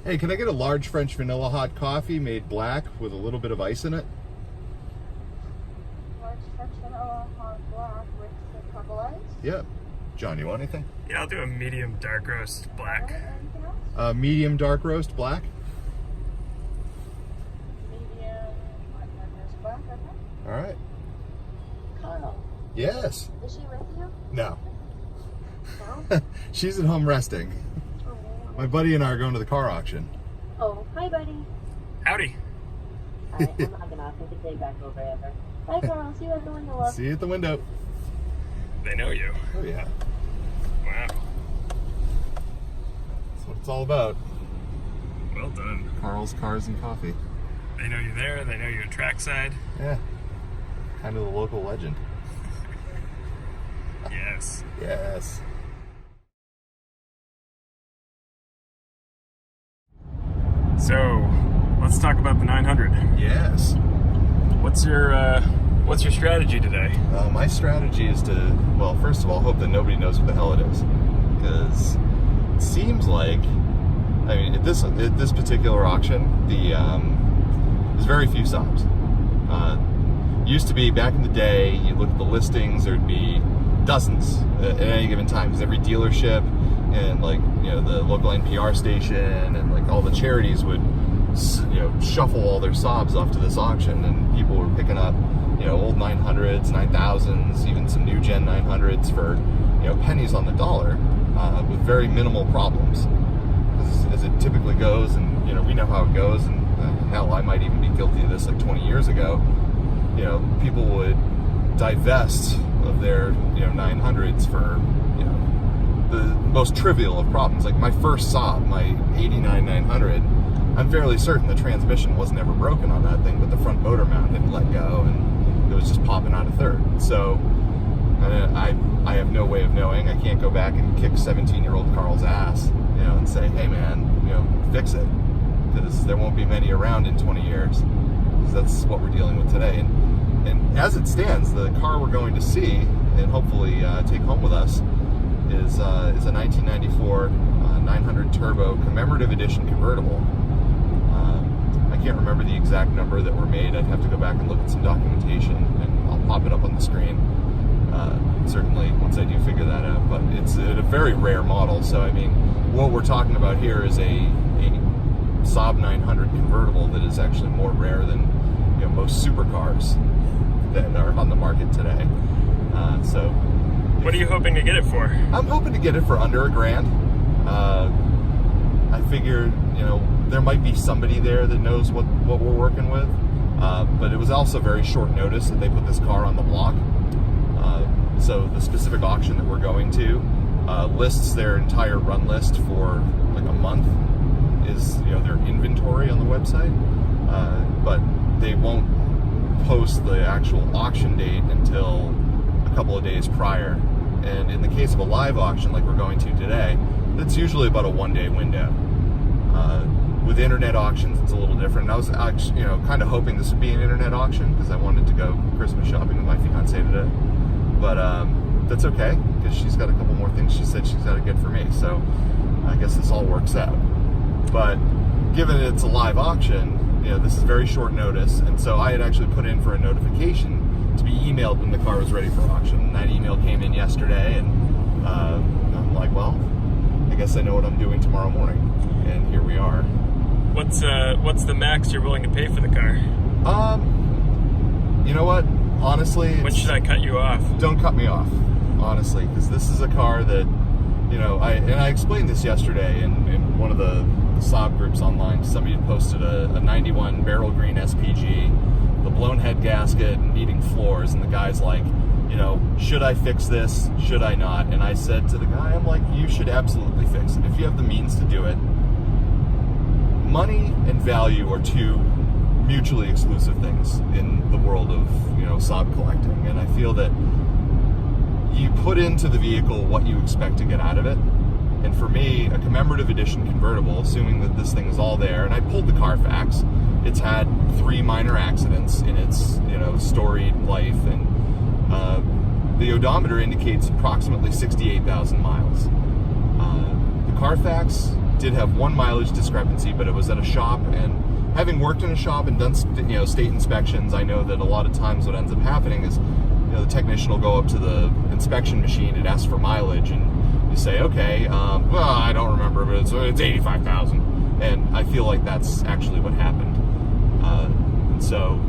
Hey, can I get a large French vanilla hot coffee made black with a little bit of ice in it? Large French vanilla hot black with a couple ice. Yep. John, you want anything? Yeah, I'll do a medium dark roast black. Anything else? Medium dark roast black. Medium hot dark roast black, okay. All right. Carl, Yes. is she with you? No. No? She's at home resting. My buddy and I are going to the car auction. Oh, hi, buddy. Howdy. Alright, I'm logging off. I can take back over ever. Bye, Carl. See you at the window, love. See you at the window. They know you. Oh, yeah. Wow. That's what it's all about. Well done. Carl's Cars and Coffee. They know you there. They know you at trackside. Yeah. Kind of the local legend. Yes. Yes. So, let's talk about the 900. Yes. What's your strategy today? My strategy is to, well, first of all, hope that nobody knows what the hell it is. Because it seems like, I mean, at this particular auction, there's very few Saabs. Used to be, back in the day, you look at the listings, there'd be dozens at any given time, because every dealership and, like, you know, the local NPR station and, like, all the charities would, you know, shuffle all their Saabs off to this auction, and people were picking up, you know, old 900s, 9000s, even some new gen 900s for, you know, pennies on the dollar, with very minimal problems, as it typically goes. And, you know, we know how it goes, and hell, I might even be guilty of this like 20 years ago. You know, people would divest of their, you know, 900s for, you know, the most trivial of problems. Like my first Saab, my 89 900, I'm fairly certain the transmission wasn't ever broken on that thing, but the front motor mount didn't let go, and it was just popping out a third. So I have no way of knowing. I can't go back and kick 17-year-old Carl's ass, you know, and say, hey man, you know, fix it, because there won't be many around in 20 years. Because that's what we're dealing with today. And as it stands, the car we're going to see and hopefully take home with us is a 1994 900 Turbo Commemorative Edition convertible. I can't remember the exact number that were made. I'd have to go back and look at some documentation, and I'll pop it up on the screen, certainly once I do figure that out. But it's a very rare model, so I mean, what we're talking about here is a Saab 900 convertible that is actually more rare than, you know, most supercars that are on the market today. So What are you hoping to get it for? I'm hoping to get it for under $1,000. I figured, you know, there might be somebody there that knows what we're working with, but it was also very short notice that they put this car on the block. So the specific auction that we're going to lists their entire run list for like a month, is, you know, their inventory on the website, but they won't post the actual auction date until a couple of days prior. And in the case of a live auction like we're going to today, that's usually about a one-day window. With internet auctions, it's a little different. I was actually, you know, kind of hoping this would be an internet auction because I wanted to go Christmas shopping with my fiance today. But that's okay, because she's got a couple more things she said she's got to get for me. So I guess this all works out. But given it's a live auction, you know, this is very short notice, and so I had actually put in for a notification to be emailed when the car was ready for auction. And that email came in yesterday, and I'm like, well, I guess I know what I'm doing tomorrow morning, and here we are. What's the max you're willing to pay for the car? You know what? Honestly, When should I cut you off? Don't cut me off, honestly, because this is a car that, you know, I explained this yesterday in one of the Saab groups online. Somebody had posted a 91 barrel green SPG, the blown head gasket and needing floors, and the guy's like, you know, should I fix this? Should I not? And I said to the guy, I'm like, you should absolutely fix it if you have the means to do it. Money and value are two mutually exclusive things in the world of, you know, Saab collecting, and I feel that you put into the vehicle what you expect to get out of it. And for me, a commemorative edition convertible, assuming that this thing is all there, and I pulled the Carfax, it's had 3 minor accidents in its, you know, storied life, and the odometer indicates approximately 68,000 miles. The Carfax did have one mileage discrepancy, but it was at a shop. And having worked in a shop and done state inspections, I know that a lot of times what ends up happening is the technician will go up to the inspection machine and ask for mileage, and you say, okay, well, I don't remember, but it's 85,000, and I feel like that's actually what happened. And so,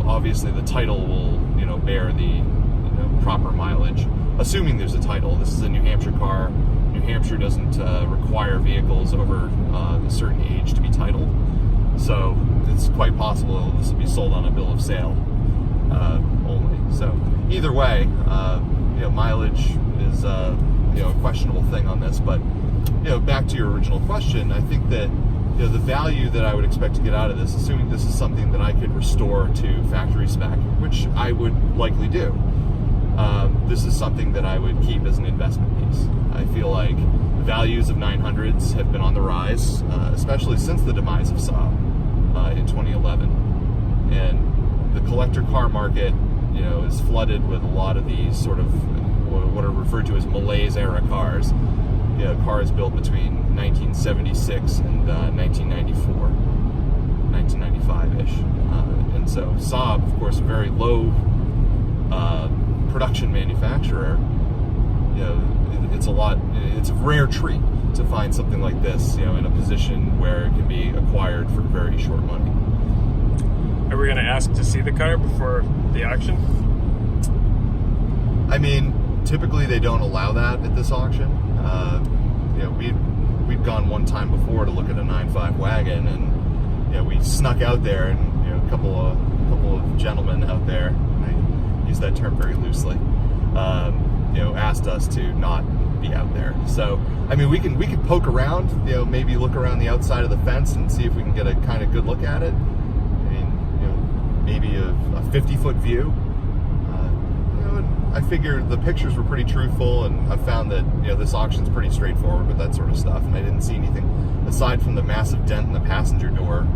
obviously the title will, bear the proper mileage, assuming there's a title. This is a New Hampshire car. New Hampshire doesn't require vehicles over a certain age to be titled, so it's quite possible this will be sold on a bill of sale only. So either way, mileage is a questionable thing on this. But back to your original question, I think that the value that I would expect to get out of this, assuming this is something that I could restore to factory spec, which I would likely do, this is something that I would keep as an investment piece. I feel like the values of 900s have been on the rise, especially since the demise of Saab in 2011. And the collector car market, is flooded with a lot of these sort of what are referred to as malaise era cars. Cars built between 1976 and 1994, 1995-ish. And so Saab, of course, a very low production manufacturer, it's a rare treat to find something like this, in a position where it can be acquired for very short money. Are we going to ask to see the car before the auction? I mean, typically they don't allow that at this auction. We'd gone one time before to look at a 9.5 wagon, and we snuck out there, and a couple of gentlemen out there, and I use that term very loosely, asked us to not be out there. So I mean, we could poke around, maybe look around the outside of the fence and see if we can get a kind of good look at it. I mean, maybe a 50-foot view. I figured the pictures were pretty truthful, and I found that this auction's pretty straightforward with that sort of stuff, and I didn't see anything aside from the massive dent in the passenger door.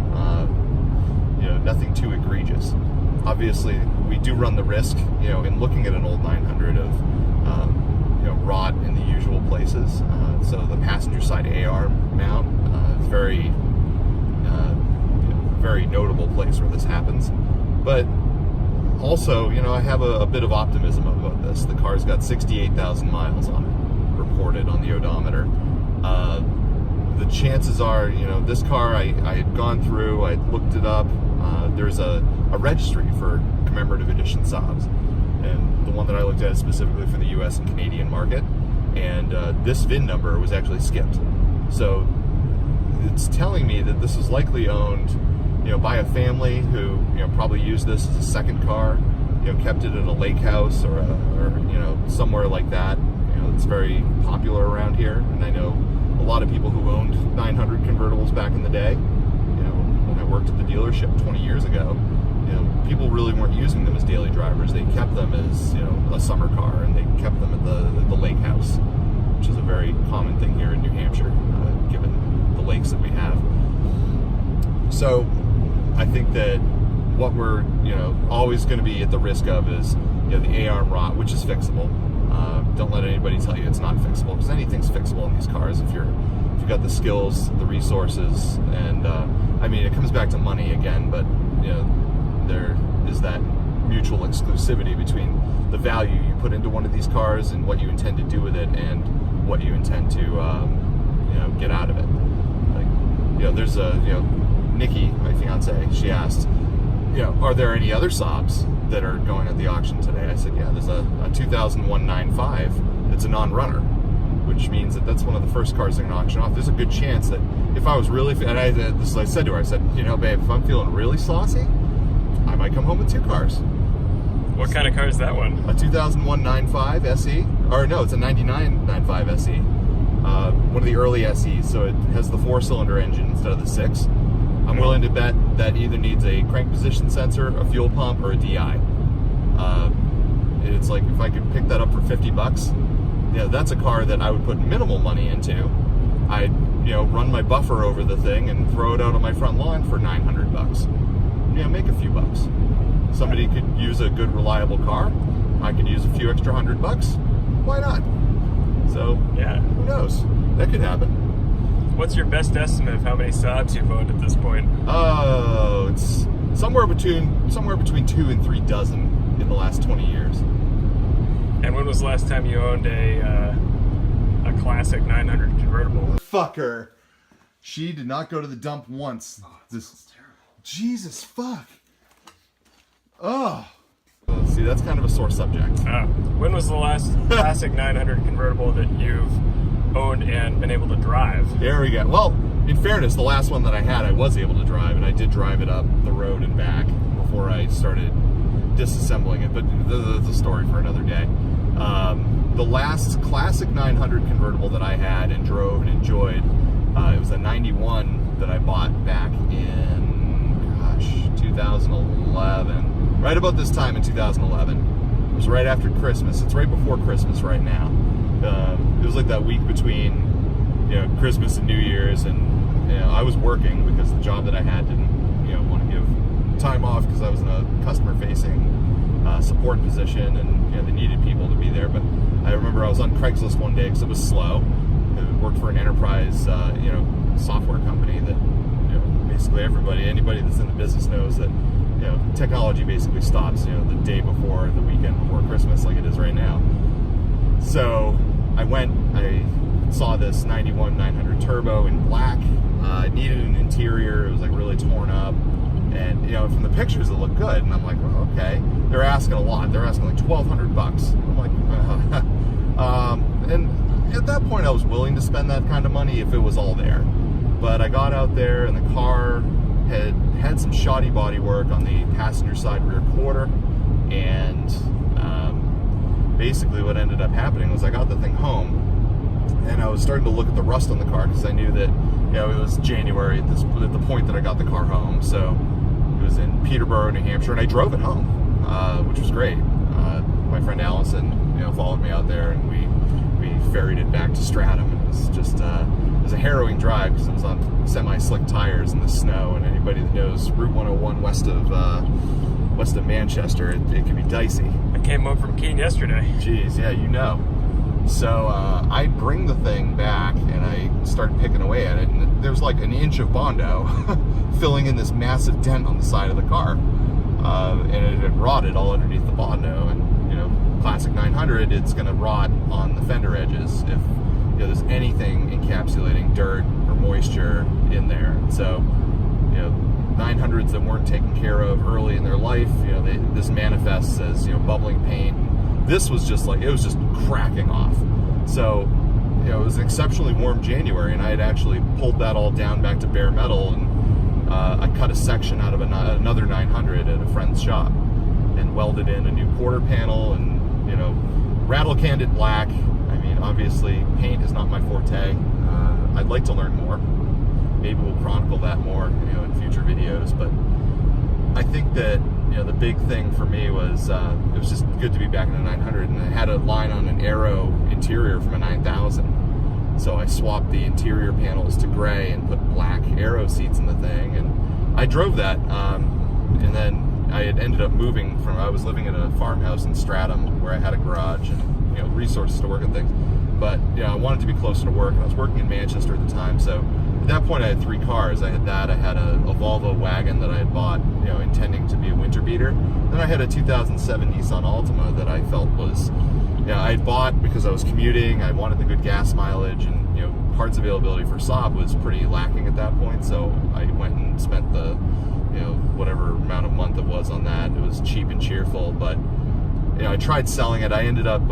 Nothing too egregious. Obviously, we do run the risk, in looking at an old 900 of rot in the usual places. So the passenger side AR mount is very notable place where this happens, but also, I have a bit of optimism about this. The car's got 68,000 miles on it, reported on the odometer. The chances are, this car, I had gone through, I looked it up. There's a registry for commemorative edition Saabs, and the one that I looked at is specifically for the US and Canadian market, and this VIN number was actually skipped. So it's telling me that this was likely owned by a family who, probably used this as a second car, kept it at a lake house or somewhere like that. It's very popular around here, and I know a lot of people who owned 900 convertibles back in the day. When I worked at the dealership 20 years ago, people really weren't using them as daily drivers. They kept them as, a summer car, and they kept them at the lake house, which is a very common thing here in New Hampshire, given the lakes that we have. So I think that what we're always going to be at the risk of is the A-arm rot, which is fixable. Don't let anybody tell you it's not fixable, because anything's fixable in these cars if you've got the skills, the resources, and I mean, it comes back to money again, but there is that mutual exclusivity between the value you put into one of these cars and what you intend to do with it and what you intend to get out of it. Like, there's a Nikki, my fiance, she asked, are there any other Saabs that are going at the auction today? I said, yeah, there's a 2001 9.5 that's a non-runner, which means that that's one of the first cars they're going to auction off. There's a good chance that if I was really, and I said to her, I said, babe, if I'm feeling really saucy, I might come home with two cars. What kind of car is that one? A 2001 9.5 SE, or no, it's a 99 9.5 SE. One of the early SEs, so it has the 4-cylinder engine instead of the 6. I'm willing to bet that either needs a crank position sensor, a fuel pump, or a DI. It's like if I could pick that up for $50, that's a car that I would put minimal money into. I'd run my buffer over the thing and throw it out on my front lawn for $900. Make a few bucks. Somebody could use a good, reliable car. I could use a few extra $100. Why not? So yeah, who knows? That could happen. What's your best estimate of how many Saabs you've owned at this point? Oh, it's somewhere between 2 and 3 dozen in the last 20 years. And when was the last time you owned a classic 900 convertible? Fucker. She did not go to the dump once. Oh, this terrible. Jesus fuck. Oh. See, that's kind of a sore subject. When was the last classic 900 convertible that you've owned and been able to drive? There we go. Well, in fairness, the last one that I had, I was able to drive, and I did drive it up the road and back before I started disassembling it, but that's a story for another day. The last classic 900 convertible that I had and drove and enjoyed, it was a 91 that I bought back in, 2011. Right about this time in 2011. It was right after Christmas. It's right before Christmas right now. It was like that week between, Christmas and New Year's, and I was working because the job that I had didn't, want to give time off because I was in a customer-facing support position, and they needed people to be there. But I remember I was on Craigslist one day because it was slow. I worked for an enterprise, software company that, basically anybody that's in the business knows that, technology basically stops, the day before, the weekend before Christmas, like it is right now. So I saw this 91 900 Turbo in black. It needed an interior. It was like really torn up. And, from the pictures it looked good. And I'm like, well, okay. They're asking a lot. They're asking like $1,200. I'm like, and at that point I was willing to spend that kind of money if it was all there. But I got out there and the car had some shoddy body work on the passenger side rear quarter, and basically what ended up happening was I got the thing home and I was starting to look at the rust on the car because I knew that it was January at the point that I got the car home. So it was in Peterborough, New Hampshire, and I drove it home, which was great. My friend Allison followed me out there, and we ferried it back to Stratham, and it was just it was a harrowing drive because it was on semi-slick tires in the snow, and anybody that knows Route 101 west of Manchester, it can be dicey. I came home from Keene yesterday. Jeez, yeah, So I bring the thing back and I start picking away at it, and there's like an inch of Bondo filling in this massive dent on the side of the car, and it had rotted all underneath the Bondo. And classic 900, it's going to rot on the fender edges if there's anything encapsulating dirt or moisture in there. So 900s that weren't taken care of early in their life, this manifests as bubbling paint. This was just like, it was just cracking off. So it was an exceptionally warm January, and I had actually pulled that all down back to bare metal, and I cut a section out of another 900 at a friend's shop and welded in a new quarter panel, and rattle canned it black. I mean, obviously paint is not my forte. I'd like to learn more. Maybe we'll chronicle that more in future videos, but I think that the big thing for me was it was just good to be back in a 900, and I had a line on an Aero interior from a 9000, so I swapped the interior panels to gray and put black Aero seats in the thing, and I drove that, and then I had ended up moving I was living in a farmhouse in Stratham where I had a garage and resources to work and things, but I wanted to be closer to work, and I was working in Manchester at the time. So at that point I had 3 cars. I had that, I had a Volvo wagon that I had bought intending to be a winter beater. Then I had a 2007 Nissan Altima that I felt was I had bought because I was commuting. I wanted the good gas mileage, and parts availability for Saab was pretty lacking at that point, so I went and spent the whatever amount of month it was on that. It was cheap and cheerful, but I tried selling it. I ended up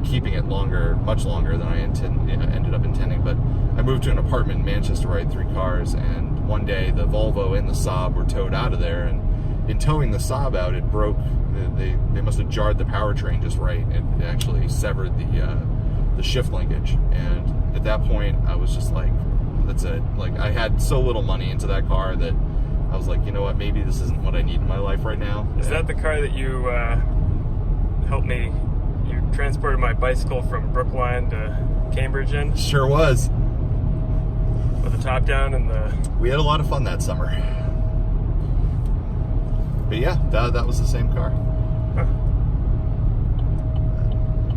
keeping it much longer than I ended up intending. But I moved to an apartment in Manchester where I had 3 cars, and one day the Volvo and the Saab were towed out of there, and in towing the Saab out, it broke. They must have jarred the powertrain just right. It actually severed the shift linkage, and at that point I was just like, that's it. Like, I had so little money into that car that I was like, what, maybe this isn't what I need in my life right now. Is that the car that you helped me, you transported my bicycle from Brookline to Cambridge in? Sure was. With the top down and the... We had a lot of fun that summer. But yeah, that was the same car. Huh.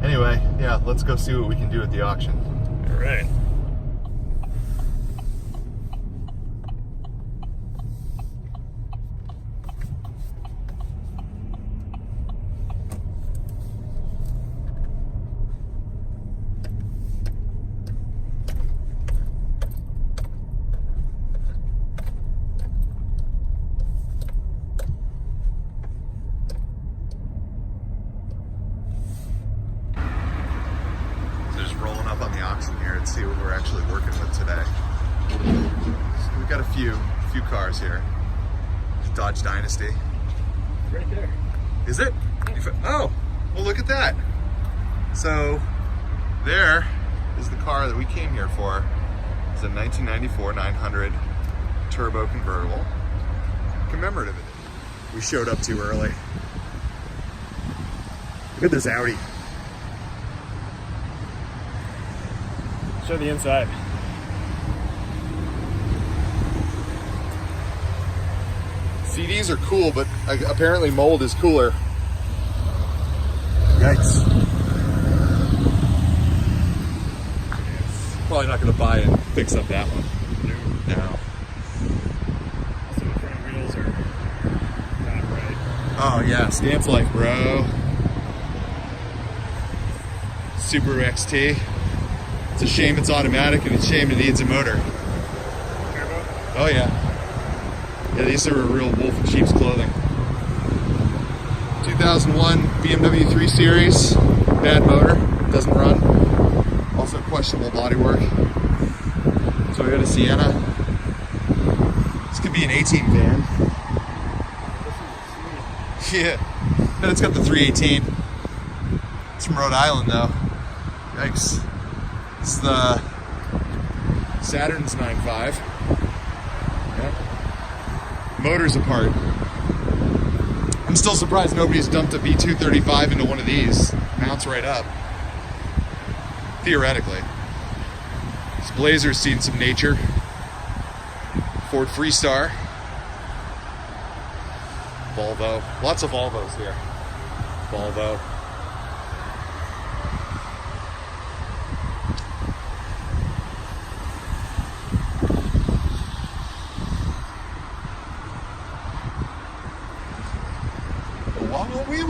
Anyway, yeah, let's go see what we can do at the auction. All right. auction here and see what we're actually working with today. So we've got a few cars here. Dodge Dynasty. Right there. Is it? Oh, well look at that. So there is the car that we came here for. It's a 1994 900 Turbo Convertible Commemorative Edition. We showed up too early. Look at this Audi. Show the inside. CDs are cool, but apparently mold is cooler. Yikes. Probably not going to buy and fix up that one. No. Also, the front wheels are not right. Oh yeah, Stamps Life, bro. Subaru XT. It's a shame it's automatic, and it's a shame it needs a motor. Turbo? Oh yeah. Yeah, these are a real wolf in sheep's clothing. 2001 BMW 3 Series. Bad motor, doesn't run. Also questionable bodywork. Toyota Sienna. This could be an 18 van. Yeah. And it's got the 318. It's from Rhode Island though. Yikes. It's the Saturn's 9.5. Yeah. Motor's apart. I'm still surprised nobody's dumped a V235 into one of these. Mounts right up. Theoretically. This Blazer's seen some nature. Ford Freestar. Volvo. Lots of Volvos here. Volvo.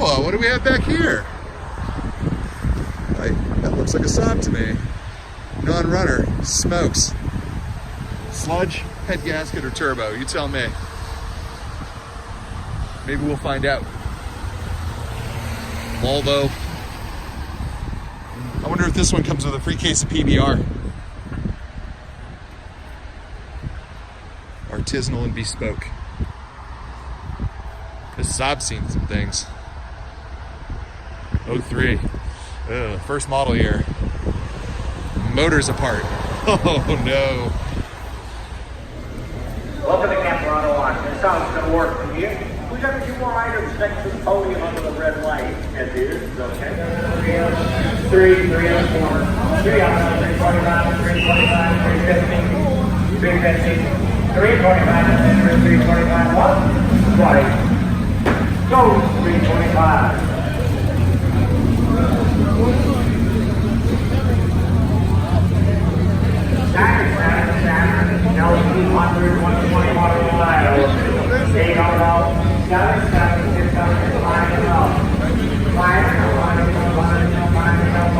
What do we have back here? That looks like a Saab to me. Non-runner. Smokes. Sludge, head gasket, or turbo? You tell me. Maybe we'll find out. Volvo. I wonder if this one comes with a free case of PBR. Artisanal and bespoke. This Saab's seen some things. 03. Ugh, first model year. Motor's apart. Oh no. Welcome to Camp Auto Auction. This sounds going to work for you. We got a few more items next to the podium under the red light. Yes, it is. Okay. 3 on the corner. 3 on the 345, 325, 350, 350, 325, 325, 1, 20. Go 325. Saturn, LC 100, 120 model style. 8 on out. 7, 600, 5 and out. 5 and out, 5 and out, 5 and out, 5 and out,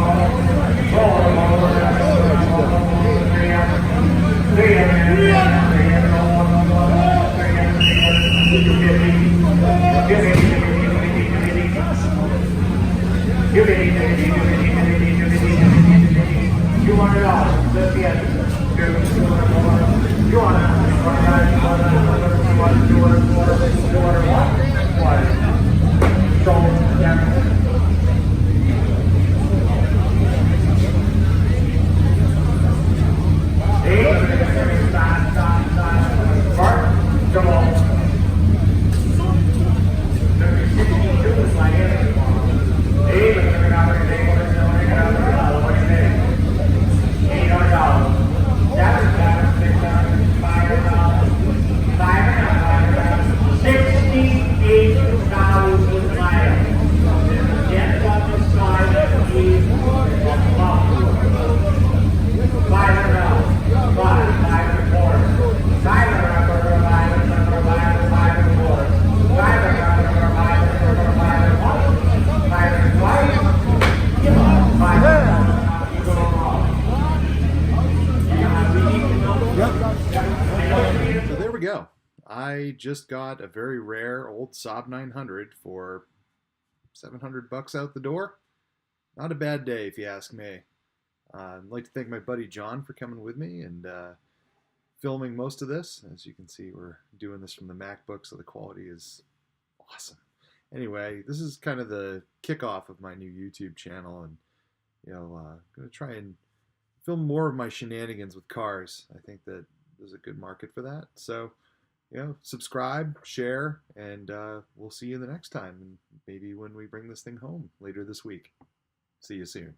I just got a very rare old Saab 900 for $700 out the door. Not a bad day if you ask me. I'd like to thank my buddy John for coming with me and filming most of this. As you can see, we're doing this from the MacBook, so the quality is awesome. Anyway, this is kind of the kickoff of my new YouTube channel, and I'm going to try and film more of my shenanigans with cars. I think that there's a good market for that. So, subscribe, share, and we'll see you the next time, and maybe when we bring this thing home later this week. See you soon.